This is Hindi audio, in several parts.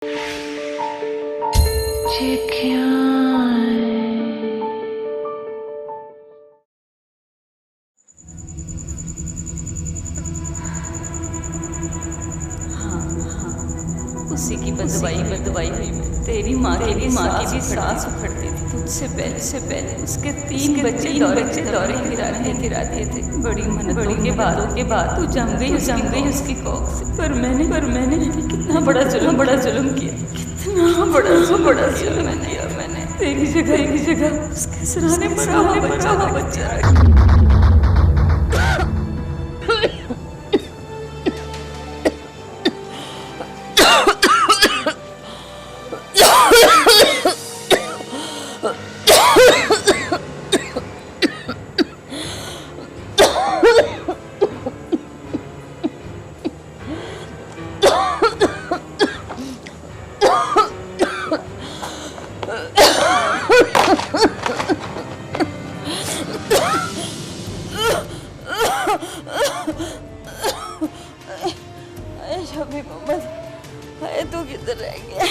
उसी की बदवाई हुई मैं। तेरी माँ की भी सांस उखड़ती थी। तुझसे पहले उसके तीन बच्चे दौरे गिरा दिए थे। बड़ी मन्नतों के बाद तू जम गई उसकी कोख से। पर मैंने कितना बड़ा जुल्म किया। कितना बड़ा जुल्म किया मैंने। तेरी जगह उसके सिरहाने पर बच्चा रखा। शफी मोहम्मद, हाय तू किधर रह गया?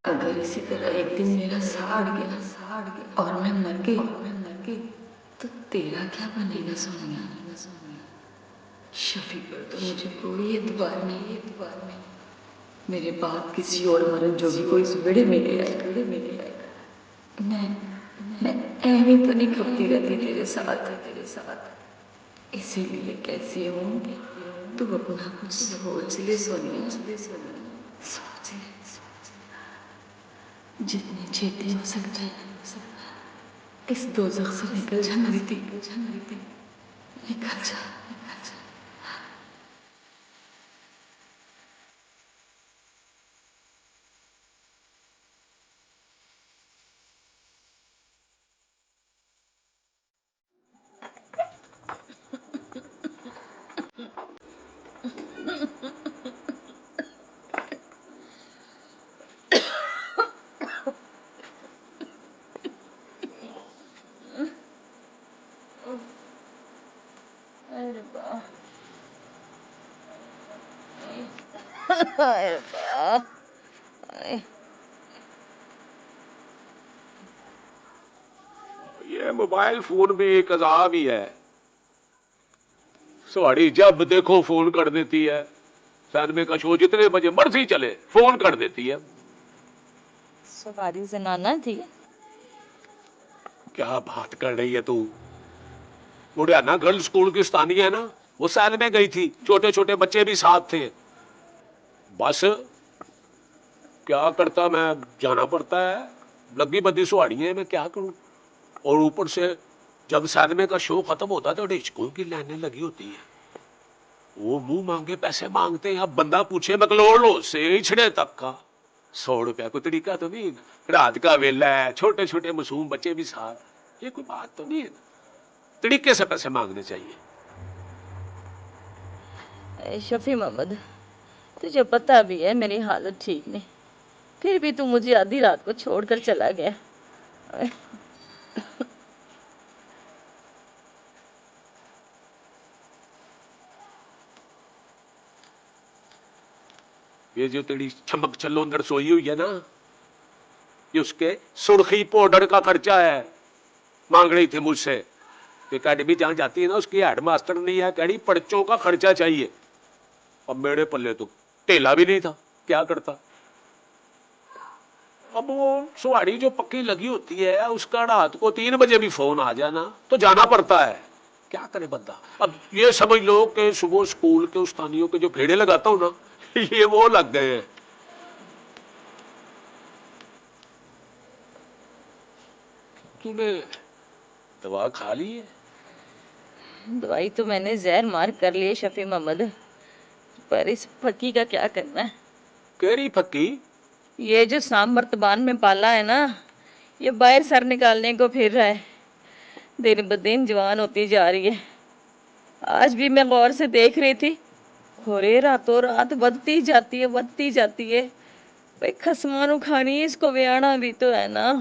अगर इसी तरह एक दिन मेरा साड़ गया और मैं मर गई तो तेरा क्या बनेगा सोनिया? शफी पर तो मुझे कोई एतबार नहीं। मेरे बाप किसी और मरन जो भी कोई सुबेड़े में आएगा। मैं ऐवी तो नहीं खपती रहती तेरे साथ। इसीलिए कैसी हूँ तू अपना कुछ सोच ले सोनिया। सोच ले जितनी छेती हो सकता है इस दोज़ख से निकल जा मेरी दी, निकल जा। अरे बा ये मोबाइल फोन में एक अजाब ही है। सवाड़ी जब देखो फोन कर देती है। सैनमे का शो जितने बजे मर्जी चले फोन कर देती है। सवारी जनाना थी। क्या बात कर रही है तू? बुढ़ियाना गर्ल्स स्कूल की स्थानीय है ना, वो सैल में गई थी, छोटे छोटे बच्चे भी साथ थे। बस क्या करता मैं, जाना पड़ता है, लगी बदी सुहाड़ी है, मैं क्या करूं। और ऊपर से जब सैलमे का शो खत्म होता है तो डिस्को की लाइनें लगी होती है, वो मुंह मांगे पैसे मांगते हैं। अब बंदा पूछे मकलोड़ से इछड़े तक का, 100 रुपया कोई तरीका तो नहीं। रात का वेला है, छोटे छोटे मासूम बच्चे भी साथ, ये कोई बात तो नहीं है। तरीके से पैसे मांगने चाहिए। शफी मोहम्मद, तुझे पता भी है मेरी हालत ठीक नहीं, फिर भी तू मुझे आधी रात को छोड़कर चला गया। ये जो तेरी चमक चलोंदर सोई हुई है ना, ये उसके सुर्खी पाउडर का खर्चा है। मांग रही थी मुझसे, एकेडमी जहां जाती है ना, उसकी हेड मास्टर नहीं है, कह रही पर्चों का खर्चा चाहिए। अब मेरे पल्ले तो टेला भी नहीं था, क्या करता। अब वो सुहाड़ी जो पक्की लगी होती है, उसका रात को 3 बजे भी फोन आ जाना तो जाना पड़ता है। क्या करे बंदा। अब ये समझ लो कि सुबह स्कूल के उस्तानियों के जो फेड़े लगाता हूं ना, ये वो लग गए हैं। तूने दवा खा ली है? दवाई तो मैंने जहर मार कर ली है शफी मोहम्मद, पर इस फकी का क्या करना है। केरी फक्की? ये जो सांप मर्तबान में पाला है ना, ये बाहर सर निकालने को फिर रहा है, दिन ब दिन जवान होती जा रही है। आज भी मैं गौर से देख रही थी, होरे रातों रात बढ़ती जाती है। भाई खसमानु खानी, इसको व्याना भी तो है ना।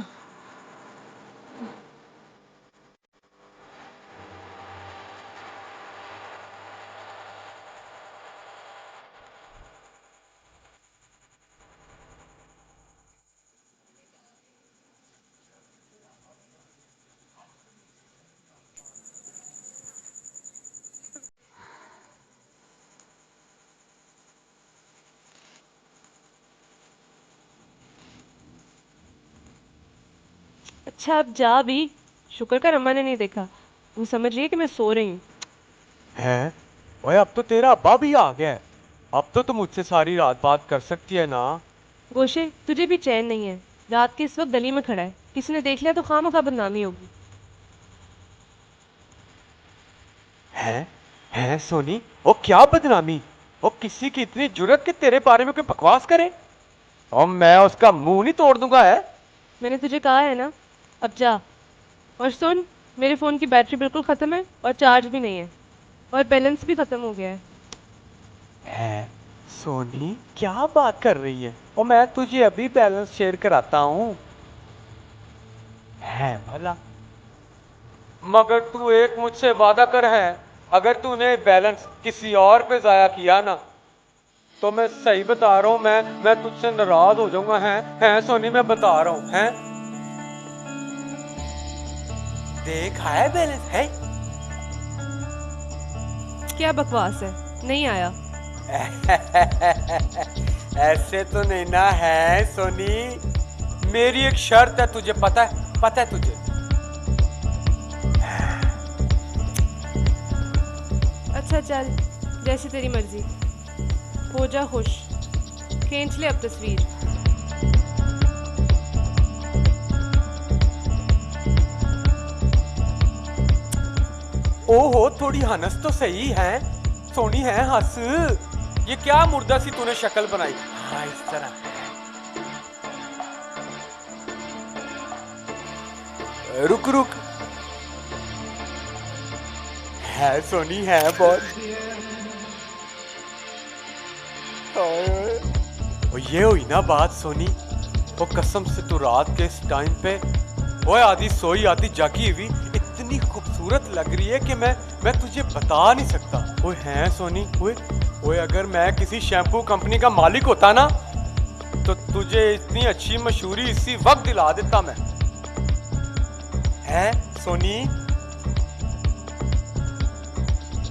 अच्छा अब जा भी। शुक्र कर अम्मा ने नहीं देखा, वो समझ रही है कि मैं सो रही हूँ। हैं? ओए अब तो तेरा अब्बा भी आ गया है। अब तो तुम मुझसे सारी रात बात कर सकती है ना। गोशे तुझे भी चैन नहीं है, रात के इस वक्त गली में खड़ा है, किसी ने देख लिया तो खामखा बदनामी होगी। हैं? हैं सोनी? वो क्या बदनामी? वो किसी की इतनी जुर्रत कि तेरे बारे में कोई बकवास करे? और मैं उसका मुंह नहीं तोड़ दूंगा है। मैंने तुझे कहा है ना, अब जा। और सुन, मेरे फ़ोन की बैटरी बिल्कुल ख़त्म है और चार्ज भी नहीं है, और बैलेंस भी ख़त्म हो गया है। हैं? सोनी क्या बात कर रही है? और मैं तुझे अभी बैलेंस शेयर कराता हूँ। है भला, मगर तू एक मुझसे वादा कर है, अगर तूने बैलेंस किसी और पे जाया किया ना, तो मैं सही बता रहा हूँ, मैं तुझसे नाराज हो जाऊंगा। है सोनी, मैं बता रहा हूँ। है देख है बैलेंस है। क्या बकवास है, नहीं आया। ऐसे तो नहीं ना है सोनी, मेरी एक शर्त है, तुझे पता है तुझे। अच्छा चल, जैसी तेरी मर्जी, हो जा खुश, खींच ले अब तस्वीर। ओहो थोड़ी हंस तो सही है सोनी, है हंस। ये क्या मुर्दा सी तूने शक्ल बनाई। हाँ इस तरह। रुक रुक, है सोनी, है बहुत। और ये हुई ना बात सोनी, वो कसम से तू रात के इस टाइम पे, ओए आधी सोई आधी जागी हुई, इतनी खूबसूरत लग रही है कि मैं तुझे बता नहीं सकता। ओए हैं सोनी, ओए अगर मैं किसी शैम्पू कंपनी का मालिक होता ना, तो तुझे इतनी अच्छी मशहूरी इसी वक्त दिला देता मैं। है सोनी,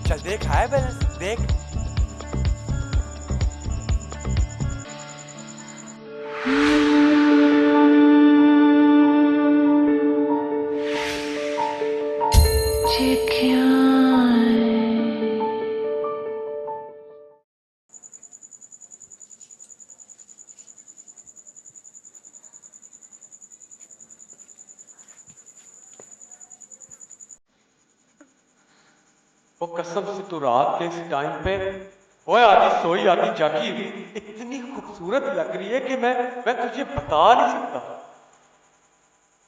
चल देख है बैलेंस, देख। चिट्ठियां वो कसम से तू रात के इस टाइम पे ओए आधी सोई आधी जागी हुई इतनी खूबसूरत लग रही है कि मैं तुझे बता नहीं सकता।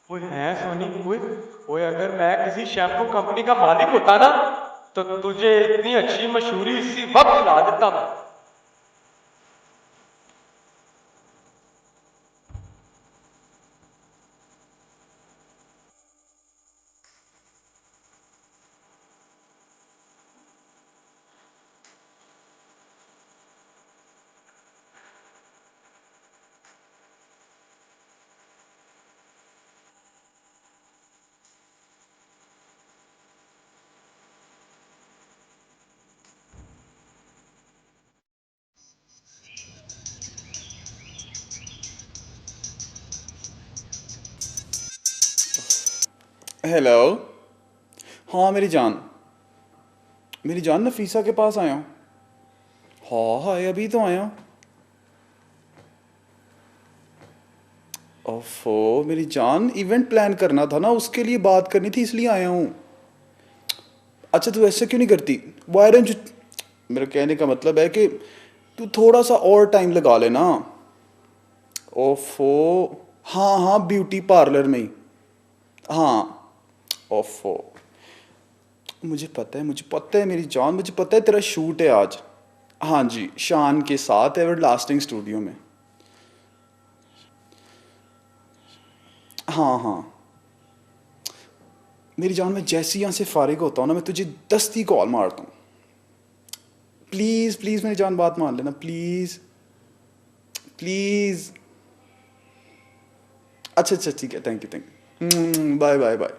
ओए है सोनी, ओए अगर मैं किसी शैम्पू कंपनी का मालिक होता ना तो तुझे इतनी अच्छी मशहूरी इसी वक्त ला देता मैं। हेलो। हाँ मेरी जान नफीसा के पास आया हूँ। हाँ हाय अभी तो आया हूँ। ओफो मेरी जान इवेंट प्लान करना था ना, उसके लिए बात करनी थी इसलिए आया हूँ। अच्छा तू ऐसे क्यों नहीं करती, वाई डोंट यू, मेरा कहने का मतलब है कि तू थोड़ा सा और टाइम लगा लेना। ओफो हाँ हाँ ब्यूटी पार्लर में ही। हाँ ओफो मुझे पता है मेरी जान, मुझे पता है तेरा शूट है आज। हाँ जी शान के साथ एवरलास्टिंग स्टूडियो में। हाँ मेरी जान मैं जैसे ही यहाँ से फारिग होता हूँ ना मैं तुझे दस्ती कॉल मारता हूँ। प्लीज़ प्लीज़ मेरी जान बात मान लेना प्लीज़ प्लीज़। अच्छा ठीक है, thank you bye bye bye.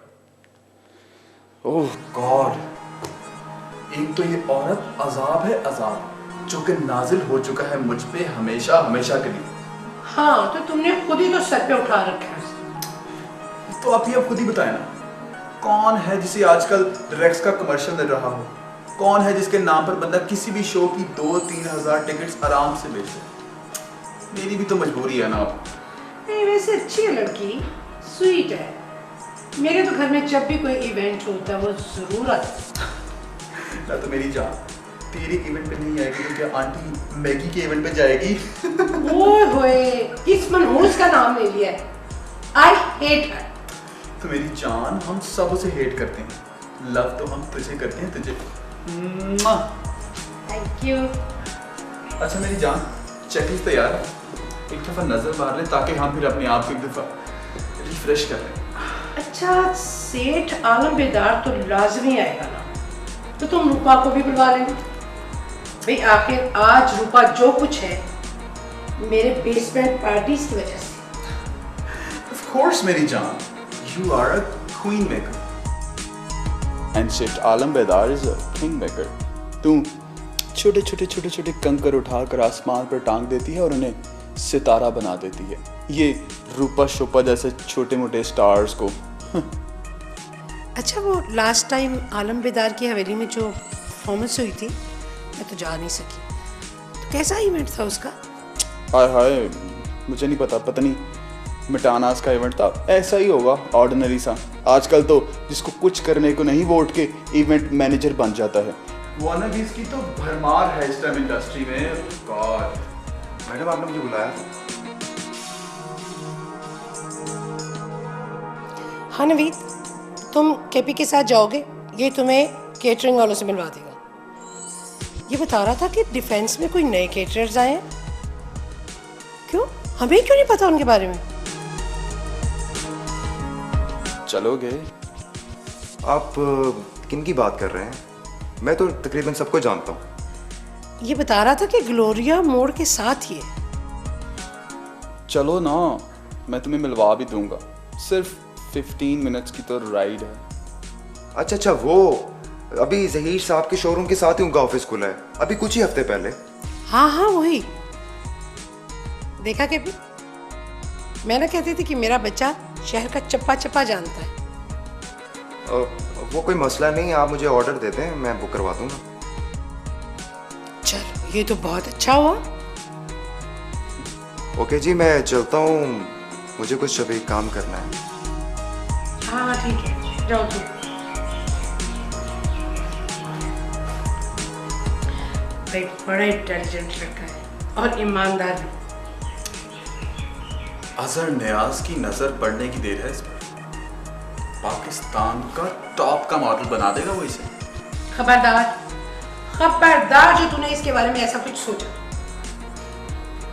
Oh god, एक तो ये औरत अजाब है अजाब, जो कि नाजिल हो चुका है मुझ पे हमेशा हमेशा के लिए। हाँ तो तुमने खुद ही तो सर पे उठा रखा है। तो आप ये खुद ही बताएं ना, कौन है जिसे आजकल रेक्स का कमर्शियल मिल रहा हो, कौन है जिसके नाम पर बंदा किसी भी शो की 2-3 हज़ार टिकट्स आराम से बेच ले। मेरी भी तो मजबूरी है ना। आप नहीं वैसे अच्छी है लड़की, स्वीट है। मेरे तो घर में जब भी कोई इवेंट होता है वो जरूर आती है। ना तो मेरी जान तेरे इवेंट पे नहीं आएगी तो क्या आंटी मैगी के इवेंट पे जाएगी? ओए होए किस मनहूस का नाम ले लिया है। I hate her. तो मेरी जान हम सब उसे हेट करते हैं, लव तो हम तुझे करते हैं तुझे। Thank you. अच्छा मेरी जान चेकलिस्ट तैयार है, एक दफ़ा नज़र मार ले ताकि हम फिर अपने आप को एक दफ़ा रिफ्रेश कर लें। अच्छा सेठ आलम बेदार तो लाजमी आएगा ना, तो तुम रूपा को भी बुलवा लेना। भाई आखिर आज रूपा जो कुछ है मेरे बेसमेंट पार्टीज की वजह से। Of course मेरी जान, you are a queen maker and Sheikh Alam Bedar is a king maker। तू छोटे कंकर उठाकर आसमान पर टांग देती है और उन्हें सितारा बना देती है, ये रूपा शोपा जैसे छोटे मोटे स्टार्स को। अच्छा वो लास्ट टाइम आलम बेदार की हवेली में जो परफॉर्मेंस हुई थी मैं तो जा नहीं सकी, तो कैसा इवेंट था उसका? हाय मुझे नहीं पता नहीं मिटानास का इवेंट था, ऐसा ही होगा ऑर्डिनरी सा। आजकल तो जिसको कुछ करने को नहीं वो उठ के इवेंट मैनेजर बन जाता है। वानाबीज की तो भरमार है इस टाइम इंडस्ट्री में। गॉड मैडम आपने मुझे बुलाया? हाँ नवीद तुम केपी के साथ जाओगे, ये तुम्हें केटरिंग वालों से मिलवा देगा। ये बता रहा था कि डिफेंस में कोई नए केटरर्स आए हैं। क्यों, हमें क्यों नहीं पता उनके बारे में? चलोगे? आप किन की बात कर रहे हैं? मैं तो तकरीबन सबको जानता हूँ। ये बता रहा था कि ग्लोरिया मोड़ के साथ ही है। चलो ना, मैं तुम्हें मिलवा भी दूंगा, सिर्फ 15 मिनट्स की तो राइड है। अच्छा वो अभी जहीर साहब के शोरूम के साथ ही उनका ऑफिस खुला है, अभी कुछ ही हफ्ते पहले। हाँ वही देखा के भी मैं ना कहती थी कि मेरा बच्चा शहर का चप्पा चप्पा जानता है। वो कोई मसला नहीं, आप मुझे ऑर्डर दे दें, मैं बुक करवा दूंगा। चलो ये तो बहुत अच्छा हुआ। ओके जी मैं चलता हूँ, मुझे कुछ अभी काम करना है। हाँ ठीक है जाओ तुम। एक बड़ा इंटेलिजेंट लड़का है और ईमानदार भी। अजहर नियाज की नजर पड़ने की देर है इस पर। पाकिस्तान का टॉप का मॉडल बना देगा वो इसे। खबरदार, खबरदार जो तूने इसके बारे में ऐसा कुछ सोचा।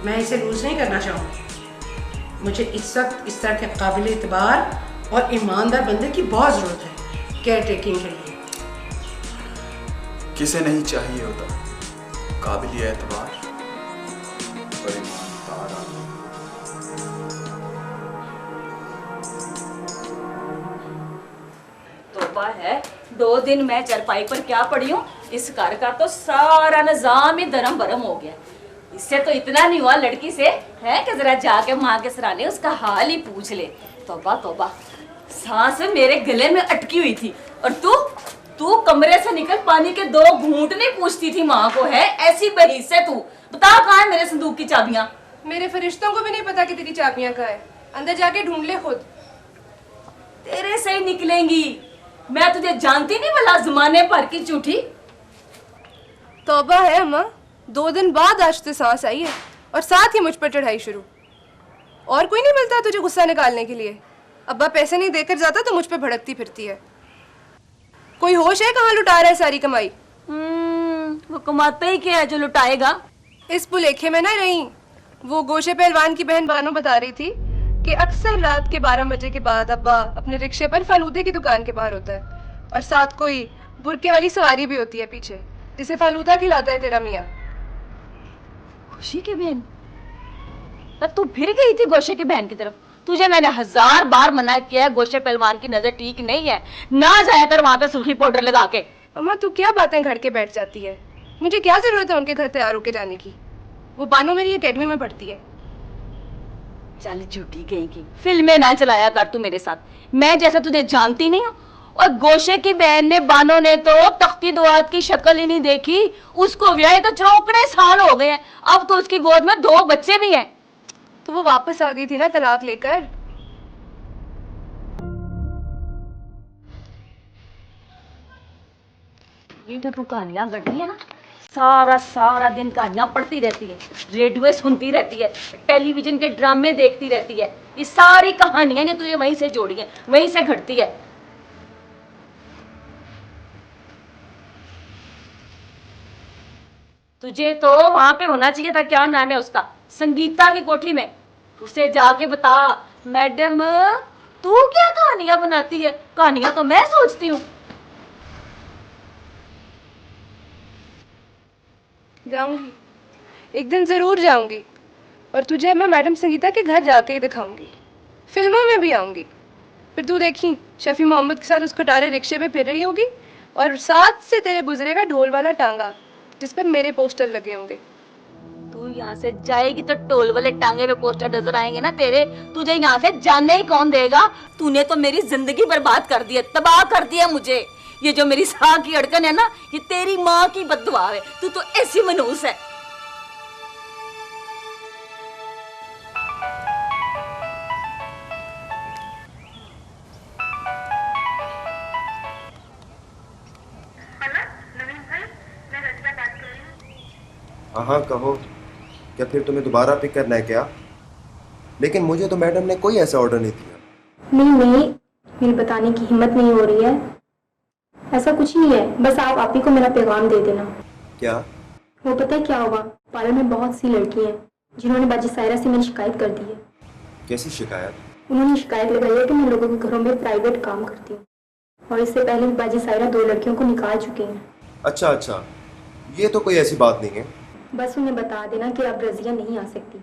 मैं इसे लूज नहीं करना चाहूँगी। मुझे इस वक्त इस तरह के काबिल एतबार और ईमानदार बंदे की बहुत ज़रूरत है केयर टेकिंग के लिए। किसे नहीं चाहिए होता काबिल एतबार और ईमानदार आदमी। तौबा है, 2 दिन मैं चरपाई पर क्या पड़ी हूँ, इस घर का तो सारा निजाम ही दरम बरम हो गया। इससे तो इतना नहीं हुआ लड़की से है कि जरा जाके माँ के सराने उसका हाल ही पूछ ले। तौबा तौबा, सांस मेरे गले में अटकी हुई थी और तू कमरे से निकल पानी के 2 घूंट नहीं पूछती थी माँ को, है ऐसी बहीज से तू। बता कहाँ है मेरे संदूक की चाबियां? मेरे फरिश्तों को भी नहीं पता कि तेरी चाबियां कहाँ है। अंदर जाके ढूंढ ले खुद। तेरे से ही निकलेंगी। मैं तुझे जानती नहीं भला, जमाने भर की झूठी। तौबा है अम्मा, 2 दिन बाद आज तो सांस आई है और साथ ही मुझ पर चढ़ाई शुरू। और कोई नहीं मिलता तुझे गुस्सा निकालने के लिए? अब्बा पैसे नहीं देकर जाता तो मुझ पे भड़कती फिरती है। कोई होश है कहाँ लुटा रहा है सारी कमाई? वो कमाता ही क्या है जो लुटाएगा? इस भुलेखे में ना रही। वो गोशे पहलवान की बहन बानो बता रही थी कि अक्सर रात के 12 बजे के बाद अब्बा अपने रिक्शे पर फालूदे की दुकान के बाहर होता है और साथ कोई बुरके वाली सवारी भी होती है पीछे, जिसे फालूदा खिलाता है तेरा मियाँ। खुशी की बहन? तब तू फिर गई थी गोशे की बहन की तरफ? तुझे मैंने 1000 बार मना किया है, गोशे पहलवान की नजर ठीक नहीं है, ना जाया कर वहां पे सुर्खी पाउडर लगा के। अम्मा तू क्या बातें घर के बैठ जाती है? मुझे क्या जरूरत है उनके घर तैयार होके जाने की? वो बानो मेरी एकेडमी में पढ़ती है। चल झूठी गई की फिल्में ना चलाया कर तू मेरे साथ। मैं जैसा तुझे जानती नहीं हूँ। और गोशे की बहन ने बानो ने तो तख्ती दुआत की शक्ल ही नहीं देखी। उसको ब्याहे तो चौकड़े साल हो गए हैं, अब तो उसकी गोद में 2 बच्चे भी हैं। तो वो वापस आ गई थी ना तलाक लेकर। ये जो तू कहानियां गढ़ी है ना, सारा दिन कहानियां पढ़ती रहती है, रेडियो सुनती रहती है, टेलीविजन के ड्रामे देखती रहती है। ये सारी कहानियां ने तुझे वहीं से जोड़ी है, वहीं से घटती है। तुझे तो वहां पे होना चाहिए था, क्या नाम है उसका, संगीता की कोठी में। उसे जाके बता, मैडम तू क्या कहानियां बनाती है? कहानियां तो मैं सोचती हूँ। जाऊंगी, एक दिन जरूर जाऊंगी और तुझे मैं मैडम संगीता के घर जाके ही दिखाऊंगी। फिल्मों में भी आऊंगी। फिर तू देखी शफी मोहम्मद के साथ उस खटारे रिक्शे पे फिर रही होगी और साथ से तेरे गुजरेगा ढोल वाला टांगा जिस पर मेरे पोस्टर लगे होंगे। तू यहाँ से जाएगी तो टोल वाले टांगे पे पोस्टर नजर आएंगे ना तेरे। तुझे यहाँ से जाने ही कौन देगा? तूने तो मेरी जिंदगी बर्बाद कर दी है, तबाह कर दिया मुझे। ये जो मेरी साह की अड़कन है ना, ये तेरी माँ की बद्दुआ है। तू तो ऐसी मनहूस है। हाँ कहो, क्या फिर तुम्हें दोबारा पिक करना है क्या? लेकिन मुझे तो मैडम ने कोई ऐसा ऑर्डर नहीं दिया। नहीं, मेरी बताने की हिम्मत नहीं हो रही है। ऐसा कुछ नहीं है, बस आप ही को मेरा पैगाम दे देना। क्या? वो पता है क्या हुआ, पार्लर में बहुत सी लड़की हैं जिन्होंने बाजी सायरा से मेरी शिकायत कर दी है। कैसी शिकायत? उन्होंने शिकायत लगाई है कि मैं लोगों के घरों में प्राइवेट काम करती हूँ और इससे पहले भी बाजी सायरा 2 लड़कियों को निकाल चुकी हैं। अच्छा, ये तो कोई ऐसी बात नहीं है। बस उन्हें बता देना कि अब रजिया नहीं आ सकती।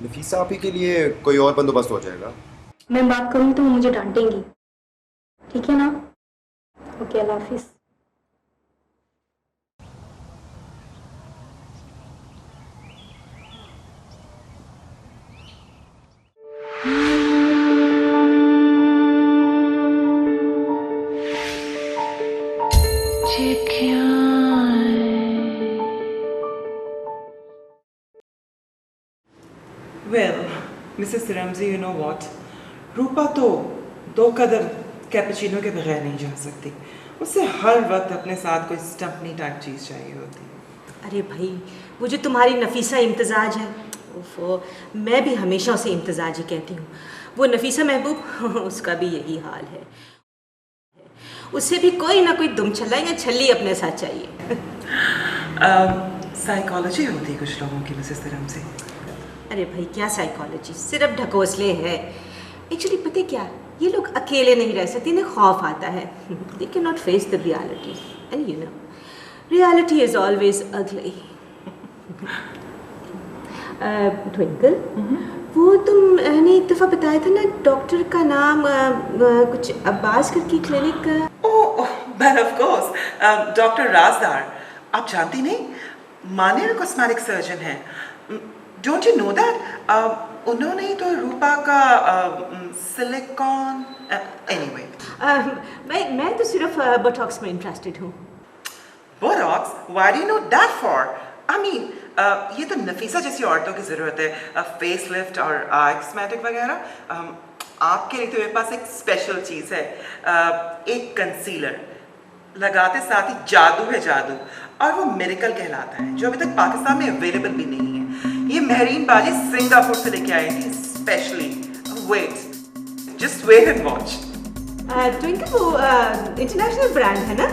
नफीसा आपी के लिए कोई और बंदोबस्त हो जाएगा। मैं बात करूँ तो वो मुझे डांटेंगी, ठीक है ना? Okay, Allah Hafiz. Well, Mrs. Ramsey, you know what? रूपा तो 2 कदम कैपेचिनो के बगैर नहीं जा सकती। उसे हर वक्त अपने साथ कोई स्टम्पनी टाइप चीज़ चाहिए होती है। अरे भाई, वो जो तुम्हारी नफीसा इम्तिजाज है, ओफो, मैं भी हमेशा उसे इम्तिजाज ही कहती हूँ। वो नफीसा महबूब, उसका भी यही हाल है। उसे भी कोई ना कोई दुम छल्ला या छल्ली अपने साथ चाहिए। साइकोलॉजी होती है कुछ लोगों की मिसेस रमज़ी। अरे भाई, क्या साइकोलॉजी, सिर्फ ढकोसले है। एक्चुअली पता है क्या, ये लोग अकेले नहीं रह सकते, इन्हें खौफ आता है। They can not face the reality, and you know reality is always अगली। ट्विंकल, वो तुमने एक दफ़ा बताया था ना, डॉक्टर का नाम कुछ अब्बास करके क्लिनिक का। But of course, डॉक्टर राजदार, आप जानती नहीं, मानियर कॉस्मेटिक सर्जन हैं। Don't you know that? उन्होंने ही तो रूपा का सिलिकॉन, एनीवे। मैं तो सिर्फ बोटॉक्स में इंटरेस्टेड हूँ। Botox? Why do you know that for? I mean, ये तो नफीसा जैसी औरतों की ज़रूरत है, फेस लिफ्ट और कॉस्मेटिक वगैरह। आपके लिए तो मेरे पास एक स्पेशल चीज़ है, एक कंसीलर। लगाते साथ ही जादू है, जादू, और वो मिरेकल कहलाता है, जो अभी तक पाकिस्तान में अवेलेबल भी नहीं है। ये महरीन बाजी सिंगापुर से लेके आई थी specially. Wait, just wait and watch. Twinkle, वो इंटरनेशनल ब्रांड है ना?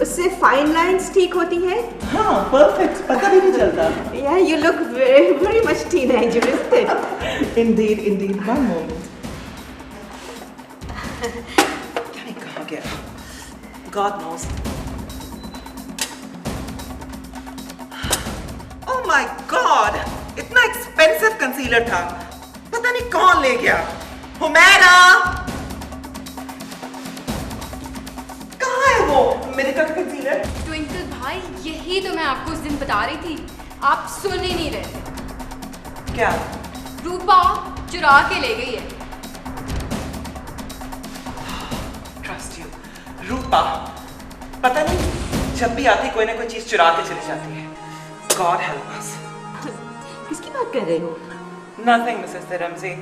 उससे फाइन लाइंस ठीक होती हैं? हाँ, परफेक्ट, पता भी नहीं चलता। Yeah, you look very much teenager, isn't it? Indeed, indeed. One moment. क्या कहाँ गया? God knows. Oh my God! इतना एक्सपेंसिव कंसीलर था, पता नहीं कौन ले गया। हुमैरा, कहाँ है वो मेरे कंसीलर? ट्विंकल भाई, यही तो मैं आपको उस दिन बता रही थी, आप सुन ही नहीं रहे। क्या? रूपा चुरा के ले गई है। ट्रस्ट यू, रूपा, पता नहीं जब भी आती कोई ना कोई चीज चुरा के चली जाती है। God help us. किसकी बात कर रहे हो? Nothing Mrs Ramzi.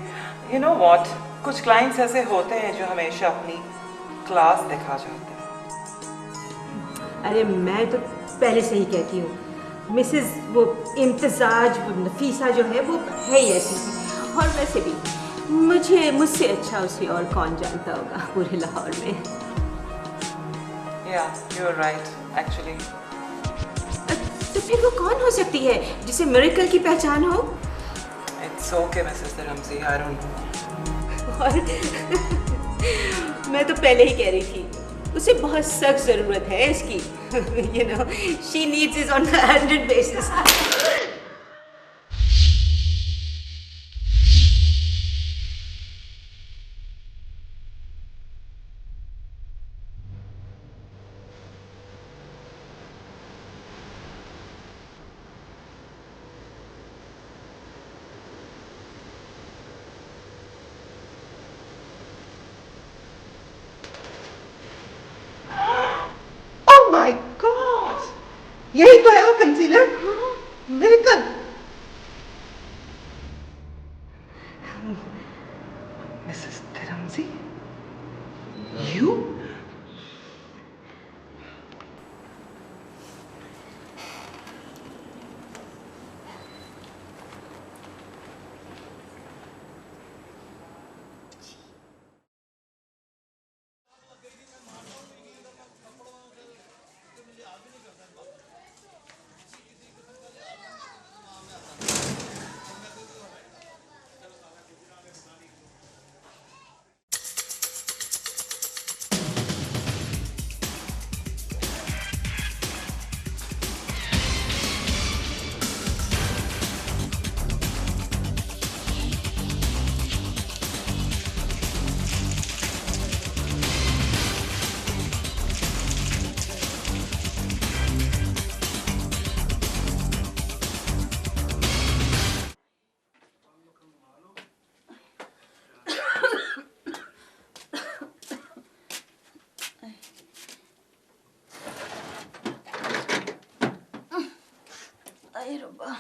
You know what, कुछ क्लाइंट्स ऐसे होते हैं जो हमेशा अपनी क्लास दिखा जाते हैं। अरे मैं तो पहले से ही कहती हूँ, मिसेस वो इम्तिजाज, वो नफीसा जो है, वो है ही ऐसी। और वैसे भी मुझसे अच्छा उसे और कौन जानता होगा पूरे लाहौर में। Yeah, you're right, actually. तो फिर वो कौन हो सकती है जिसे मिरेकल की पहचान हो? It's okay, Mrs. Ramsey, I don't know. और मैं तो पहले ही कह रही थी, उसे बहुत सख्त ज़रूरत है इसकी। You know, she needs it on an urgent basis. Oh my God! यही तो है वो concealer, miracle. Mrs. Ramsey, you? अरे रब्बा,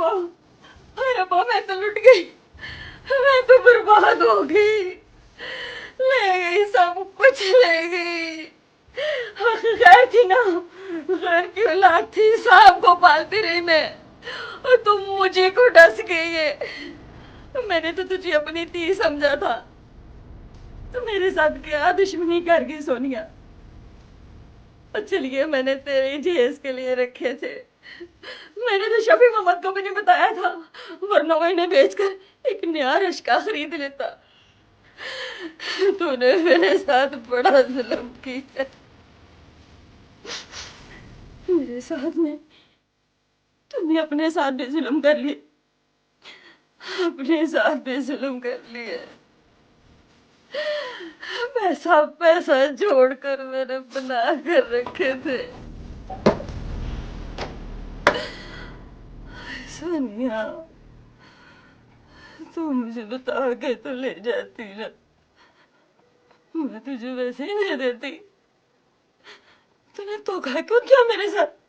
रब्बा मैं तो लुट गई, मैं तो बर्बाद हो गई, ले गई सब कुछ ले गई। खैर थी ना, खैर की औलाद थी, सांप को पालती रही मैं और तुम मुझे को डस गई है। मैंने तो तुझे अपनी धी समझा था, तो मेरे साथ क्या दुश्मनी कर गई सोनिया। और चलिए मैंने तेरे जहेज के लिए रखे थे, मैंने तो शफी मोहम्मद को भी नहीं बताया था, वरना वो इन्हें बेचकर एक नया रश्का खरीद लेता। तूने मेरे साथ बड़ा जुल्म किया, मेरे साथ में तुमने अपने साथ भी जुल्म कर लिए, अपने साथ भी जुल्म कर लिए। पैसा पैसा जोड़कर मैंने बना कर रखे थे। सोनिया तू मुझे बता के तो ले जाती ना, मैं तुझे वैसे ही दे देती। तूने धोखा क्यों किया मेरे साथ?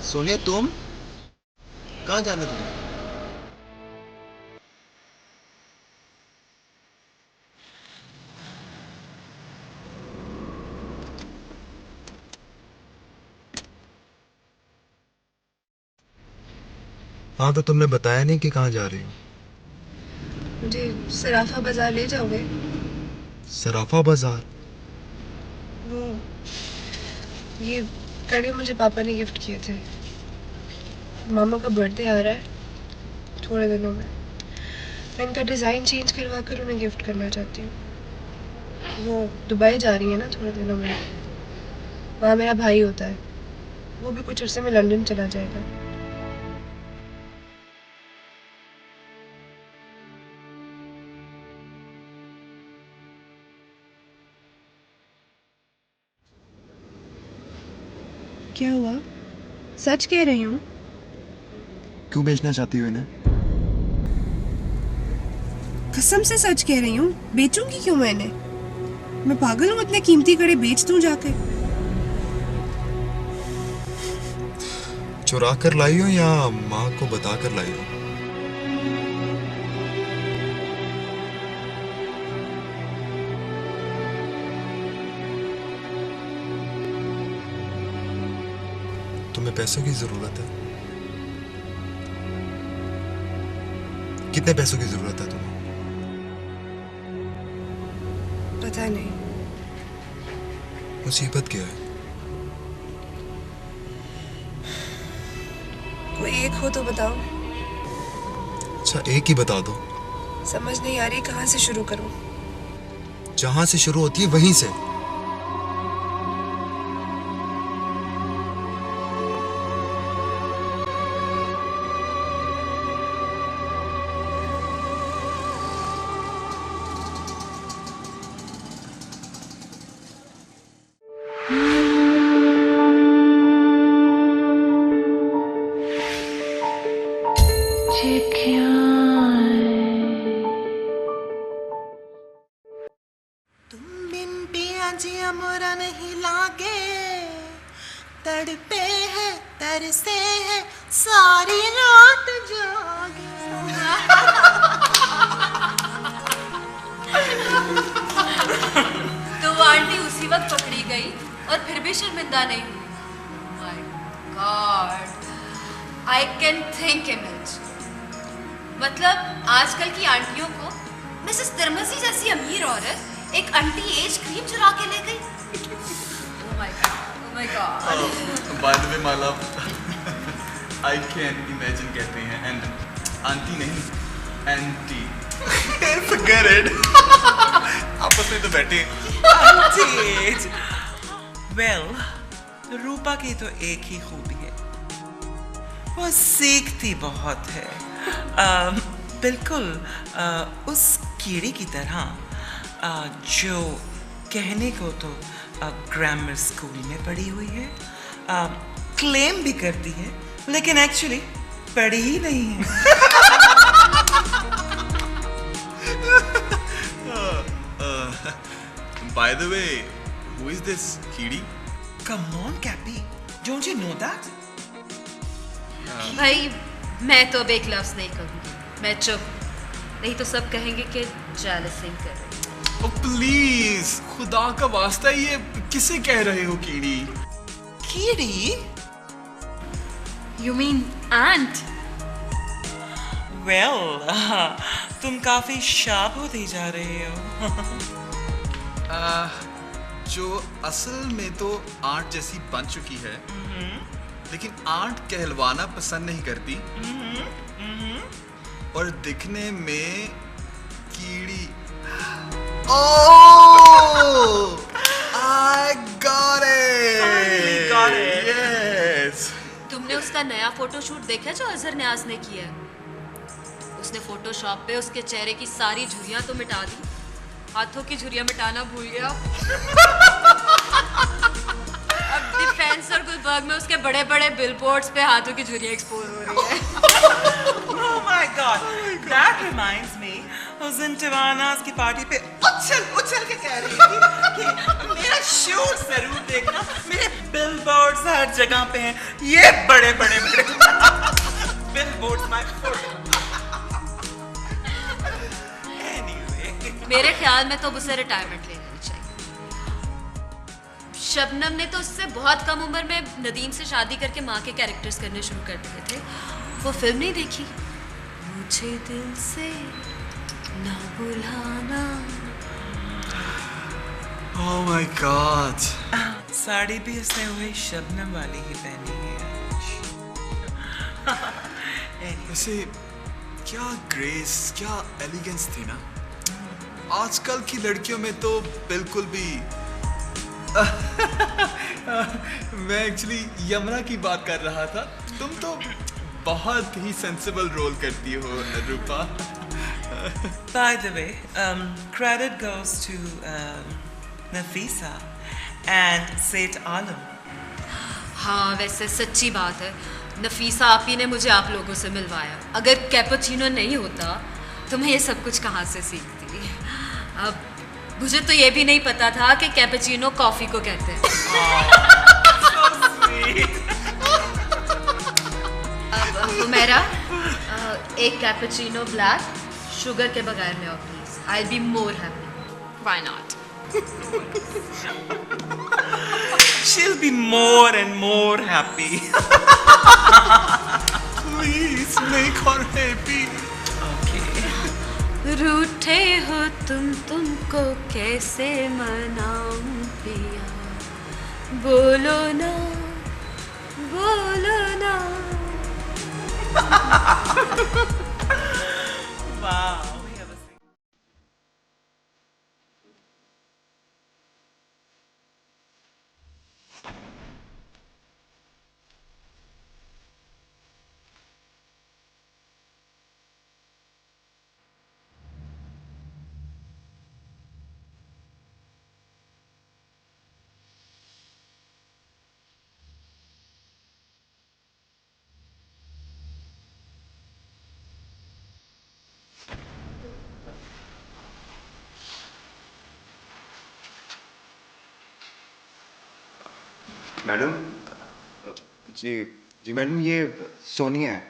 सोनिया तुम कहाँ जाना तुम्हें? हाँ तो तुमने बताया नहीं कि कहाँ जा रही हो? मुझे सराफा बाजार ले जाओगे? सराफा बाजार? वो ये कड़े मुझे पापा ने गिफ्ट किए थे, मामा का बर्थडे आ रहा है थोड़े दिनों में, मैं इनका डिज़ाइन चेंज करवा कर उन्हें गिफ्ट करना चाहती हूँ। वो दुबई जा रही है ना थोड़े दिनों में, वहाँ मेरा भाई होता है, वो भी कुछ अरसे में लंदन चला जाएगा। क्या हुआ? सच कह रही हूँ। क्यों बेचना चाहती हो इन्हें? कसम से सच कह रही हूँ, बेचूंगी क्यों मैं इन्हें? मैं पागल हूँ इतने कीमती कड़े बेच दूँ जाके? चुरा कर लाई हो या माँ को बता कर लाई हो? तुम्हें पैसों की जरूरत है? कितने पैसों की जरूरत है तुम्हें? पता नहीं। मुसीबत क्या है? कोई एक हो तो बताओ। अच्छा एक ही बता दो। समझ नहीं आ रही कहाँ से शुरू करूं। जहां से शुरू होती है वहीं से। तुम बिन पिया जिया मोरा नहीं लागे, तड़पे है तरसे है सारी रात जागे। तो वो आंटी उसी वक्त पकड़ी गई भी शर्मिंदा नहीं हुई। My God, I can think image. मतलब आजकल की आंटियों को मिसेस तिरमसी जैसी अमीर औरत एक एंटी एज क्रीम चुरा के ले गई। Oh my God, oh my God. By the way my love, I can imagine कहते हैं, एंड आंटी नहीं, एंटी। Forget it. आपस में तो बैठे। वेल, रूपा की तो एक ही खूबी है, वो सीखती बहुत है। बिल्कुल उस कीड़ी की तरह जो कहने को तो ग्रामर स्कूल में पढ़ी हुई है, क्लेम भी करती है, लेकिन एक्चुअली पढ़ी ही नहीं है। By the way, who is this Kiri? Come on, Cappy. Don't you know that? भाई मैं तो अब एक लफ्ज नहीं कहूँगी, मैं चुप, नहीं तो सब कहेंगे कि जेलसिंग कर रही। Oh please, खुदा का वास्ता, ये किसे कह रहे हो कीड़ी? कीड़ी? You mean ant? Well, तुम काफी शार्प होती जा रही हो। जो असल में तो आंट जैसी बन चुकी है, लेकिन आंट कहलवाना पसंद नहीं करती, और दिखने में कीड़ी। Oh, I got it. Finally got it. Yes. तुमने उसका नया फोटोशूट देखा जो अजहर न्याज ने किया है? उसने फोटोशॉप पे उसके चेहरे की सारी झुर्रियां तो मिटा दी, हाथों की झुर्रियां मिटाना भूल गया। अब डिफेंस और गुलबर्ग में उसके बड़े बड़े बिलबोर्ड्स पे हाथों की झुर्रियां एक्सपोज हो रही है। Oh my God, that reminds me, उस दिन टिवानास की पार्टी पे उछल के कह रही थी कि मेरा शूट जरूर देखना, मेरे बिलबोर्ड्स हर जगह पे हैं, ये बड़े बिलबोर्ड्स माय फोटो। मेरे ख्याल में तो उसे रिटायरमेंट ले लेनी चाहिए। शबनम ने तो उससे बहुत कम उम्र में नदीम से शादी करके माँ के कैरेक्टर्स करने शुरू कर दिए थे। वो फिल्म नहीं देखी, मुझे दिल से ना भुलाना। Oh my God. साड़ी भी उसने वही शबनम वाली ही पहनी है। वैसे क्या ग्रेस, क्या एलिगेंस थी ना। आजकल की लड़कियों में तो बिल्कुल भी। मैं एक्चुअली यमुना की बात कर रहा था, तुम तो बहुत ही सेंसिबल रोल करती हो रूपा। By the way, credit goes to Nafisa and Said Alam. हाँ, वैसे सच्ची बात है, नफीसा आपी ने मुझे आप लोगों से मिलवाया। अगर कैपुचिनो नहीं होता तो मैं ये सब कुछ कहाँ से सीखती। अब मुझे तो ये भी नहीं पता था कि कैपुचिनो कॉफी को कहते हैं। So sweet. अब हुमैरा, एक कैपुचिनो ब्लैक, शुगर के बगैर ले आओ please. I will be more happy. Why not? She'll be more and more happy. Please make her happy. रूठे हो तुमको कैसे मनाऊं पिया, बोलो ना बोलो ना। Wow. मैडम जी जी मैडम, ये सोनिया है।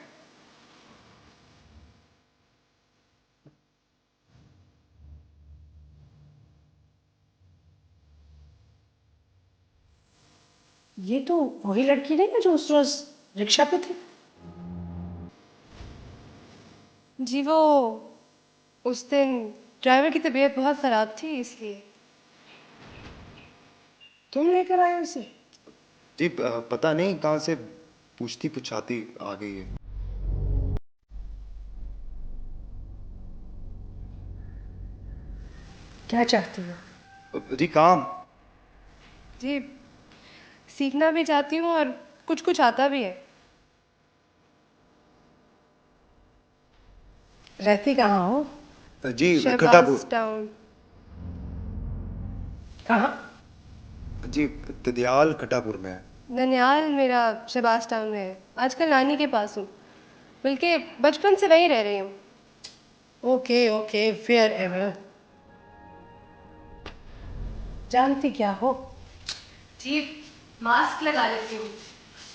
ये तो वही लड़की नहीं है जो उस रोज रिक्शा पे थी। जी वो उस दिन ड्राइवर की तबीयत बहुत ख़राब थी इसलिए। तुम लेकर आए उसे? जी पता नहीं कहाँ से पूछती पुछाती आ गई है। क्या चाहती हो? जी काम। जी सीखना भी चाहती हूँ और कुछ कुछ आता भी है। रहती कहाँ हो? जी शहबाज खटापुर। टाउन। कहाँ? जी तदियाल खटापुर में है। ननियाल मेरा शहबाज टाउन में है। आजकल नानी के पास हूँ, बल्कि बचपन से वहीं रह रही हूँ। Okay okay fair ever. जानती क्या हो? जी मास्क लगा लेती हूँ,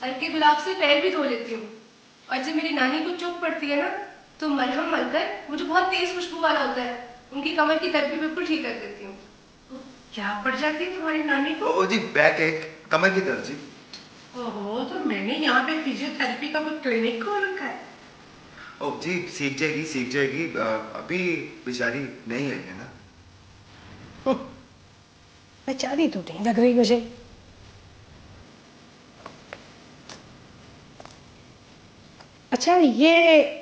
हल्के गुलाब से पैर भी धो लेती हूँ, और जब मेरी नानी को चोट पड़ती है ना तो मलहम मलकर, वो जो बहुत तेज खुशबू वाला होता है, उनकी कमर की दर्द भी बिल्कुल ठीक कर देती हूँ। क्या पड़ जाती है तुम्हारी नानी को? ओ जी बैक एक कमर की दर्द जी। ओहो, तो मैंने यहाँ पे फिजियोथेरेपी का कोई क्लिनिक खोल रखा है। ओ जी सीख जाएगी सीख जाएगी। अभी बेचारी नहीं आई है ना। बेचारी तो नहीं लग रही मुझे। अच्छा ये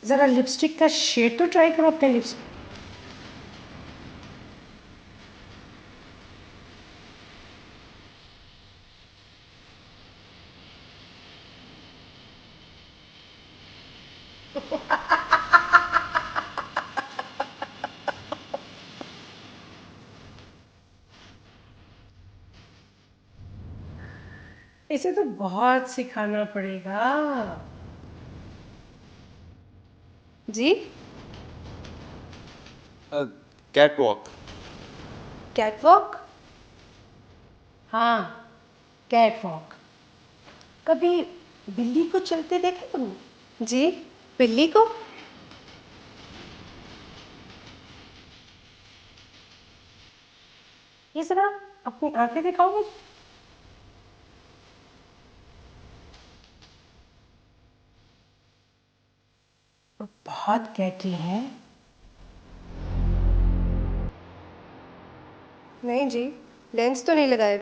जरा लिपस्टिक का शेड तो ट्राई करो अपने लिप्स पे। इसे तो बहुत सिखाना पड़ेगा। जी कैट वॉक। कैटवॉक? हाँ कैट वॉक। कभी बिल्ली को चलते देखा तुमने? जी बिल्ली को? ये जरा अपनी आंखें दिखाओगे? वो बहुत कैटी है। नहीं जी, लेंस तो नहीं लगाए।